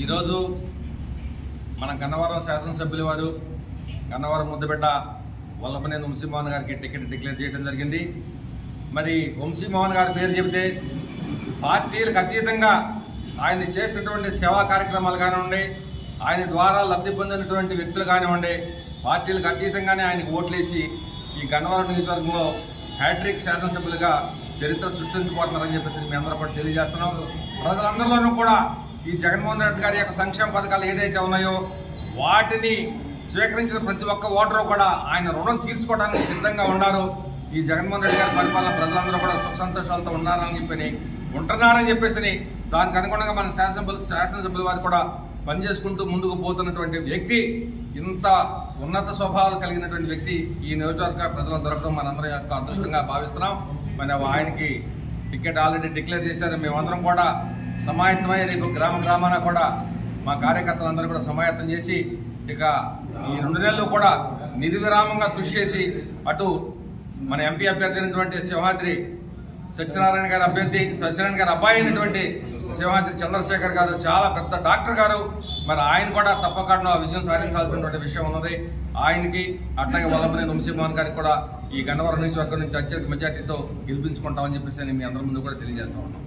ఈరోజు మన గన్నవరం శాసనసభ్యుల వారు గన్నవరం ముద్దబిడ్డ వల్లభనేని వంశీమోహన్ గారికి టికెట్ డిక్లేర్ చేయడం జరిగింది. మరి వంశీమోహన్ గారి పేరు చెబితే పార్టీలకు అతీతంగా ఆయన చేసినటువంటి సేవా కార్యక్రమాలు కానివ్వండి, ఆయన ద్వారా లబ్ధి పొందినటువంటి వ్యక్తులు కానివ్వండి, పార్టీలకు అతీతంగానే ఆయనకు ఓట్లేసి ఈ గన్నవరం నియోజకవర్గంలో హ్యాట్రిక్ శాసనసభ్యులుగా చరిత్ర సృష్టించబోతున్నారని చెప్పేసి మీ అందరూ కూడా తెలియజేస్తున్నాం. ప్రజలందరిలోనూ కూడా ఈ జగన్మోహన్ రెడ్డి గారి యొక్క సంక్షేమ పథకాలు ఏదైతే ఉన్నాయో వాటిని స్వీకరించిన ప్రతి ఒక్క ఓటరు కూడా ఆయన రుణం తీర్చుకోవడానికి సిద్ధంగా ఉన్నారు. ఈ జగన్మోహన్ రెడ్డి గారి పరిపాలన ప్రజలందరూ కూడా సుఖ సంతోషాలతో ఉంటున్నారని చెప్పేసి దానికి అనుగుణంగా మన శాసనసభ్యుల వారు కూడా పనిచేసుకుంటూ ముందుకు పోతున్నటువంటి వ్యక్తి, ఇంత ఉన్నత స్వభావాలు కలిగినటువంటి వ్యక్తి ఈ నియోజకవర్గ ప్రజలు దొరకడం మనందరి యొక్క అదృష్టంగా భావిస్తున్నాం. మరి ఆయనకి టికెట్ ఆల్రెడీ డిక్లేర్ చేశారు. మేమందరం కూడా సమాయత్తమై రేపు గ్రామాన కూడా మా కార్యకర్తలందరూ కూడా సమాయత్తం చేసి ఇక ఈ 2 నెలలు కూడా నిర్విరామంగా కృషి చేసి అటు మన ఎంపీ అభ్యర్థి అయినటువంటి సింహాద్రి సత్యనారాయణ గారి అబ్బాయి అయినటువంటి సింహాద్రి చంద్రశేఖర్ గారు చాలా పెద్ద డాక్టర్ గారు, మరి ఆయన కూడా తప్పకుండా విజయం సాధించాల్సినటువంటి విషయం ఉన్నది. ఆయనకి అట్లాగే వల్లభనేని వంశీమోహన్ గారికి కూడా ఈ గన్నవరం నియోజకవర్గం నుంచి అత్యధిక మెజార్టీతో గెలిపించుకుంటామని చెప్పేసి మీ అందరి ముందు కూడా తెలియజేస్తా ఉన్నాం.